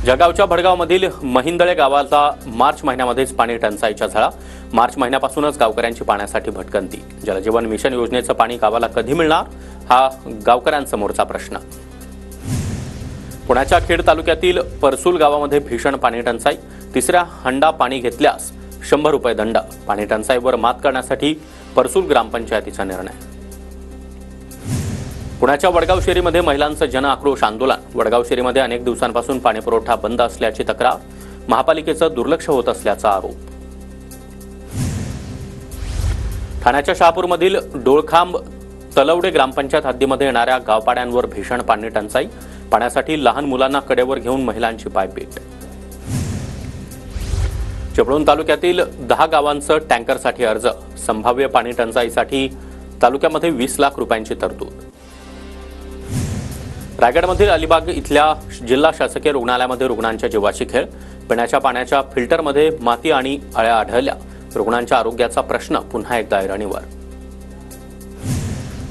जळगावच्या भडगावमधील महिंदळे गावाला मार्च महिन्यामध्येच पाणी टंचाईच्या झळा। मार्च महिन्यापासूनच गावकऱ्यांची पाण्यासाठी भटकंती। जलजीवन मिशन योजनेचं पाणी गावाला कधी मिळणार हा गावकऱ्यांसमोरचा प्रश्न। पुण्याच्या खेड तालुक्यातील परसूल गावामध्ये भीषण पाणी टंचाई। तिसऱ्या हंडा पाणी घेतल्यास 100 रुपये दंड। पाणी टंचाईवर मात करण्यासाठी परसूल ग्रामपंचायतीचा निर्णय। पुण्याच्या वडगाव शेरीमध्ये महिलांचं जन आक्रोश आंदोलन। वडगाव शेरीमध्ये अनेक दिवसांपासून पाणीपुरवठा बंद असल्याची तक्रार। महापालिकेचं दुर्लक्ष होत असल्याचा आरोप। ठाण्याच्या शहापूरमधील डोळखांब तलवडे ग्रामपंचायत हद्दीमध्ये येणाऱ्या गावपाड्यांवर भीषण पाणी टंचाई। पाण्यासाठी लहान मुलांना कडेवर घेऊन महिलांची पायपीट। चिपळूण तालुक्यातील 10 गावांचं टँकरसाठी अर्ज। संभाव्य पाणी टंचाईसाठी तालुक्यामध्ये 20 लाख रुपयांची तरतूद। रायगडमधील अलिबाग इथल्या जिल्हा शासकीय रुग्णालयामध्ये रुग्णांच्या जीवाशी खेळ। पिण्याच्या पाण्याच्या फिल्टरमध्ये माती आणि अळ्या आढळल्या। रुग्णांच्या आरोग्याचा प्रश्न पुन्हा एकदा ऐरणीवर।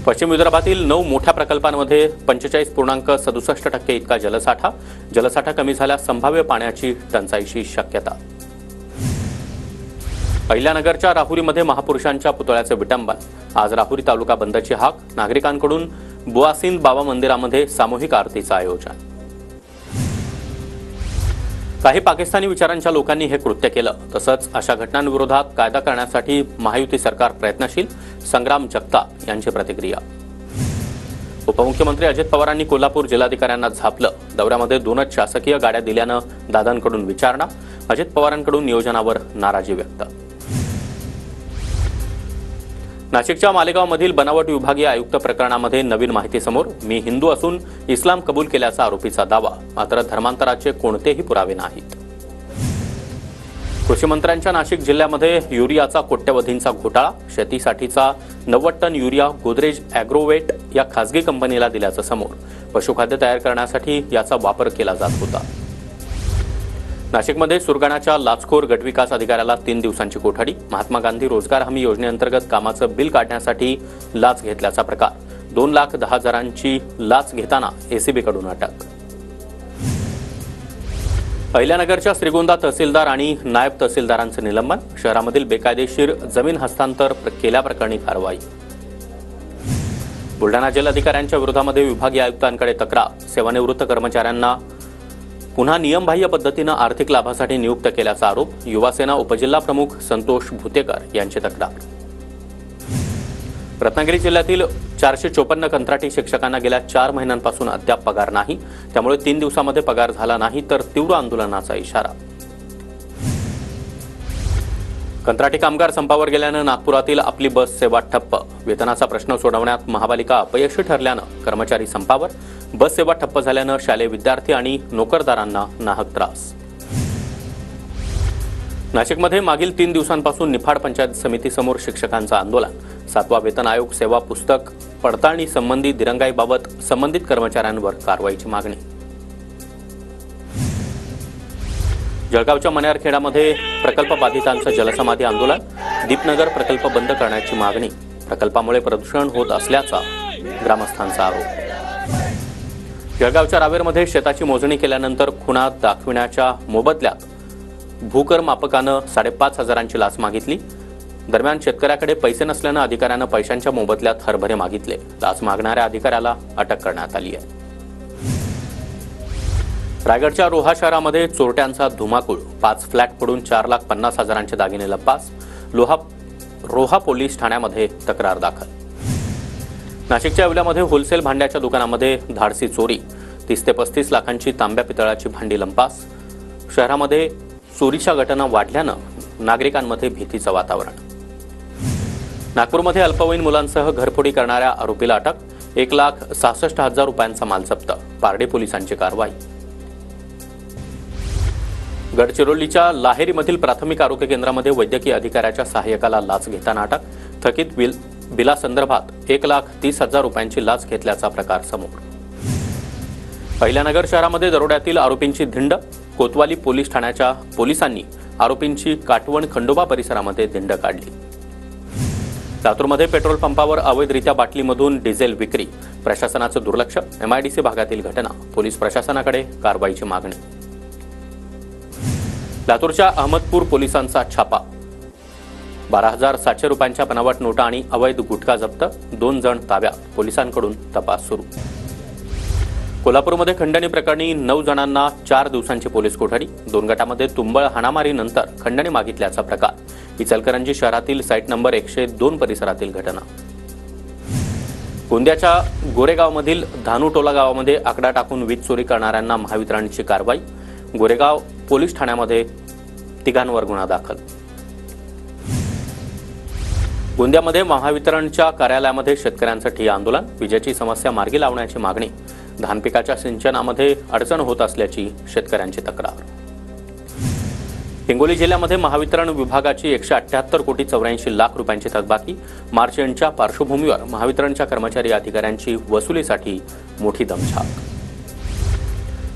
पश्चिम विदर्भातील 9 मोठ्या प्रकल्पांमध्ये 45.67% इतका जलसाठा। जलसाठा कमी झाल्यास संभाव्य पाण्याची टंचाईची शक्यता। अहिल्यानगरच्या राहुरीमध्ये महापुरुषांच्या पुतळ्याचे विटंबन। आज राहुरी तालुका बंदची हाक। नागरिकांकडून बुआसिंद बाबा मंदिरामध्ये सामूहिक आरतीचं आयोजन। काही पाकिस्तानी विचारांच्या लोकांनी हे कृत्य केलं, तसंच अशा घटनांविरोधात कायदा करण्यासाठी महायुती सरकार प्रयत्नशील। संग्राम जगताप यांची प्रतिक्रिया। उपमुख्यमंत्री अजित पवारांनी कोल्हापूर जिल्हाधिकाऱ्यांना झापलं। दौऱ्यामध्ये 2च शासकीय गाड्या दिल्यानं दादांकडून विचारणा। अजित पवारांकडून नियोजनावर नाराजी व्यक्त। नाशिकच्या मालेगावमधील बनावट विभागीय आयुक्त प्रकरणामध्ये नवीन माहिती समोर। मी हिंदू असून इस्लाम कबूल केल्याचा आरोपीचा दावा, मात्र धर्मांतराचे कोणतेही पुरावे नाहीत। कृषी मंत्र्यांच्या नाशिक जिल्ह्यामध्ये युरियाचा कोट्यवधींचा घोटाळा। शेतीसाठीचा 90 टन युरिया गोदरेज ॲग्रोवेट या खासगी कंपनीला दिल्याचं समोर। पशुखाद्य तयार करण्यासाठी याचा वापर केला जात होता। नाशिकमध्ये सुरगाणाच्या लाचखोर गटविकास अधिकाऱ्याला 3 दिवसांची कोठडी। महात्मा गांधी रोजगार हमी योजनेअंतर्गत कामाचं बिल काढण्यासाठी लाच घेतल्याचा प्रकार। 2,10,000ची लाच घेताना एसीबीकडून अटक। अहिल्यानगरच्या श्रीगोंदा तहसीलदार आणि नायब तहसीलदारांचं निलंबन। शहरामधील बेकायदेशीर जमीन हस्तांतर केल्याप्रकरणी कारवाई। बुलढाणा जिल्हाधिकाऱ्यांच्या विरोधामध्ये विभागीय आयुक्तांकडे तक्रार। सेवानिवृत्त कर्मचाऱ्यांना पुन्हा नियमबाह्य पद्धतीनं आर्थिक लाभासाठी नियुक्त केल्याचा आरोप। युवासेना उपजिल्हा प्रमुख संतोष भुतेकर यांची तक्रार। रत्नागिरी जिल्ह्यातील 454 कंत्राटी शिक्षकांना गेल्या 4 महिन्यांपासून अद्याप पगार नाही। त्यामुळे 3 दिवसांमध्ये पगार झाला नाही तर तीव्र आंदोलनाचा इशारा। कंत्राटी कामगार संपावर गेल्यानं नागपुरातील आपली बस सेवा ठप्प। वेतनाचा प्रश्न सोडवण्यात महापालिका अपयशी ठरल्यानं कर्मचारी संपावर। बस सेवा ठप्प झाल्यानं शालेय विद्यार्थी आणि नोकरदारांना नाहक त्रास। नाशिकमध्ये मागील 3 दिवसांपासून निफाड पंचायत समितीसमोर शिक्षकांचं आंदोलन। 7वा वेतन आयोग सेवा पुस्तक पडताळणी संबंधी दिरंगाईबाबत संबंधित कर्मचाऱ्यांवर कारवाईची मागणी। जळगावच्या मण्यारखेडामध्ये प्रकल्प बाधितांचं जलसमाधी आंदोलन। दीपनगर प्रकल्प बंद करण्याची मागणी। प्रकल्पामुळे प्रदूषण होत असल्याचा ग्रामस्थांचा आरोप। जळगावच्या रावेरमध्ये शेताची मोजणी केल्यानंतर खुणा दाखविण्याच्या मोबदल्यात भूकर मापकानं 5,500ची लाच मागितली। दरम्यान शेतकऱ्याकडे पैसे नसल्यानं अधिकाऱ्यानं पैशांच्या मोबदल्यात हरभरे मागितले। लाच मागणाऱ्या अधिकाऱ्याला अटक करण्यात आली आहे। रायगडच्या रोहा शहरामध्ये चोरट्यांचा धुमाकूळ। 5 फ्लॅट फोडून 4,50,000चे दागिने लंपास। रोहा पोलीस ठाण्यामध्ये तक्रार दाखल। नाशिकच्या येवल्यामध्ये होलसेल भांड्याच्या दुकानामध्ये धाडसी चोरी। 30 ते 35 लाखांची तांब्या पितळाची भांडी लंपास। शहरामध्ये चोरीच्या घटना वाढल्यानं नागरिकांमध्ये भीतीचं वातावरण। नागपूरमध्ये अल्पवयीन मुलांसह घरफोडी करणाऱ्या आरोपीला अटक। 1,66,000 रुपयांचा माल जप्त। पारडी पोलिसांची कारवाई। गडचिरोलीच्या लाहेरीमधील प्राथमिक आरोग्य केंद्रामध्ये वैद्यकीय अधिकाऱ्याच्या सहाय्यकाला लाच घेताना अटक। थकीत बिलासंदर्भात 1,30,000 रुपयांची लाच घेतल्याचा प्रकार समोर। अहिल्यानगर शहरामध्ये दरोड्यातील आरोपींची धिंड। कोतवाली पोलीस ठाण्याच्या पोलिसांनी आरोपींची काटवण खंडोबा परिसरामध्ये धिंड काढली। लातूरमध्ये पेट्रोल पंपावर अवैधरित्या बाटलीमधून डिझेल विक्री। प्रशासनाचं दुर्लक्ष। MIDC भागातील घटना। पोलीस प्रशासनाकडे कारवाईची मागणी। लातूरच्या अहमदपूर पोलिसांचा छापा, 12,700 रुपयांच्या बनावट नोटा आणि अवैध गुटखा जप्त, 2 जण ताब्यात, पोलिसांकडून तपास सुरू. कोल्हापूरमध्ये खंडणी प्रकरणी 9 जणांना 4 दिवसांची पोलीस कोठडी, 2 गटामध्ये तुंबळ हाणामारीनंतर खंडणी मागितल्याचा प्रकार. इचलकरंजी शहरातील साईट नंबर 102 परिसरातील घटना. गोंदियाच्या गोरेगावमधील धानुटोला गावामध्ये आकडा टाकून वीज चोरी करणाऱ्यांना महावितरणची कारवाई. गोरेगाव पोलीस ठाण्यामध्ये 3 गुन्हा दाखल. गोंदियामध्ये महावितरणच्या कार्यालयामध्ये शेतकऱ्यांचं ठिय्या आंदोलन, विजेची समस्या मार्गी लावण्याची मागणी. धान पिकाच्या सिंचनामध्ये अडचण होत असल्याची शेतकऱ्यांची तक्रार. हिंगोली जिल्ह्यामध्ये महावितरण विभागाची 178 कोटी 84 लाख रुपयांची थकबाकी. मार्च एंडच्या पार्श्वभूमीवर महावितरणच्या कर्मचारी अधिकाऱ्यांची वसुलीसाठी मोठी दमछाक.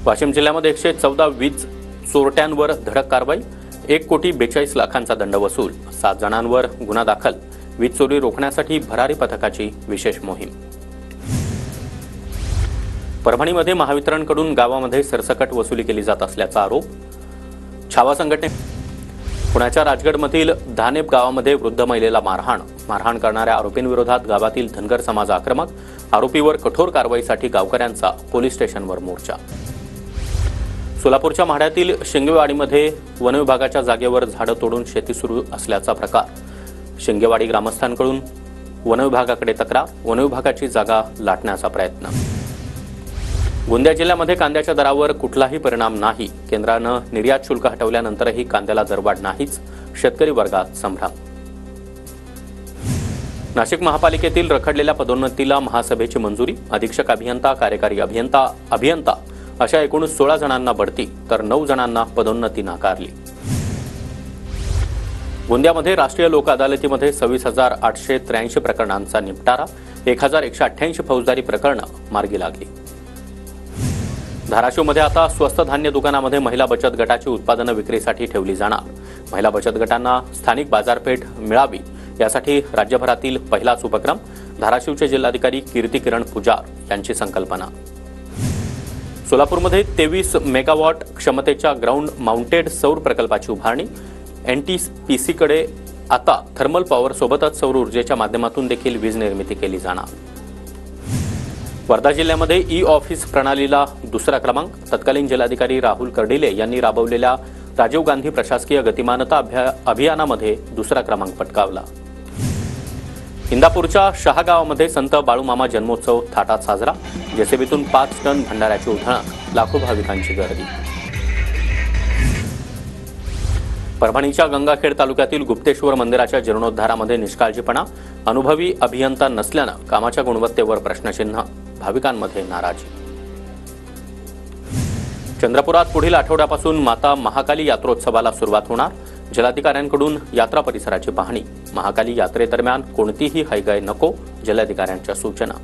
वाशिम जिल्ह्यामध्ये 114 वीज चोरट्यांवर धडक कारवाई, 1 कोटी 42 लाखांचा दंड वसूल, 7 जणांवर गुन्हा दाखल. वीज चोरी रोखण्यासाठी भरारी पथकाची विशेष मोहीम. परभणीमध्ये महावितरणकडून गावामध्ये सरसकट वसुली केली जात असल्याचा आरोप. छावा संघटने. पुण्याच्या राजगडमधील धानेप गावामध्ये वृद्ध महिलेला मारहाण करणाऱ्या आरोपींविरोधात गावातील धनगर समाज आक्रमक. आरोपीवर कठोर कारवाईसाठी गावकऱ्यांचा पोलीस स्टेशनवर मोर्चा. सोलापूरच्या माढ्यातील शिंगेवाडीमध्ये वनविभागाच्या जागेवर झाडं तोडून शेती सुरू असल्याचा प्रकार. शिंगेवाडी ग्रामस्थांकडून वनविभागाकडे तक्रार, वनविभागाची जागा लाटण्याचा प्रयत्न. गोंदिया जिल्ह्यामध्ये कांद्याच्या दरावर कुठलाही परिणाम नाही. केंद्रानं निर्यात शुल्क हटवल्यानंतरही कांद्याला दरवाढ नाहीच. शेतकरी वर्गात संभ्रम. नाशिक महापालिकेतील रखडलेल्या पदोन्नतीला महासभेची मंजुरी. अधीक्षक अभियंता, कार्यकारी अभियंता अशा एकूण 16 जणांना बढती तर 9 जणांना पदोन्नती नाकारली. गोंदियामध्ये राष्ट्रीय लोक अदालतीमध्ये 26,883 प्रकरणांचा निपटारा. 1,188 फौजदारी प्रकरणं मार्गी लागली. धाराशिवमध्ये आता स्वस्त धान्य दुकानामध्ये महिला बचत गटाची उत्पादनं विक्रीसाठी ठेवली जाणार. महिला बचत गटांना स्थानिक बाजारपेठ मिळावी यासाठी राज्यभरातील पहिलाच उपक्रम. धाराशिवचे जिल्हाधिकारी कीर्ती किरण पुजार यांची संकल्पना. सोलापूरमध्ये 23 मेगावॉट क्षमतेच्या ग्राउंड माउंटेड सौर प्रकल्पाची उभारणी. NTPCकडे आता थर्मल पॉवर सोबतच सौर ऊर्जेच्या माध्यमातून देखील वीज निर्मिती केली जाणार. वर्धा जिल्ह्यामध्ये ई-ऑफिस प्रणालीला 2रा क्रमांक. तत्कालीन जिल्हाधिकारी राहुल कर्डिले यांनी राबवलेल्या राजीव गांधी प्रशासकीय गतिमानता अभियानामध्ये 2रा क्रमांक पटकावला. इंदापूरच्या शहागावामध्ये संत बाळूमामा जन्मोत्सव थाटात साजरा. जेसीबीतून 5 टन भंडाऱ्याची उधळण, लाखो भाविकांची गर्दी. परभणीच्या गंगाखेड तालुक्यातील गुप्तेश्वर मंदिराच्या जीर्णोद्धारामध्ये निष्काळजीपणा. अनुभवी अभियंता नसल्यानं कामाच्या गुणवत्तेवर प्रश्नचिन्ह, भाविकांमध्ये नाराजी. चंद्रपुरात पुढील आठवड्यापासून माता महाकाली यात्रोत्सवाला सुरुवात होणार. जिल्हाधिकाऱ्यांकडून यात्रा परिसराची पाहणी. महाकाली यात्रेदरम्यान कोणतीही हयगय नको, जिल्हाधिकाऱ्यांच्या सूचना.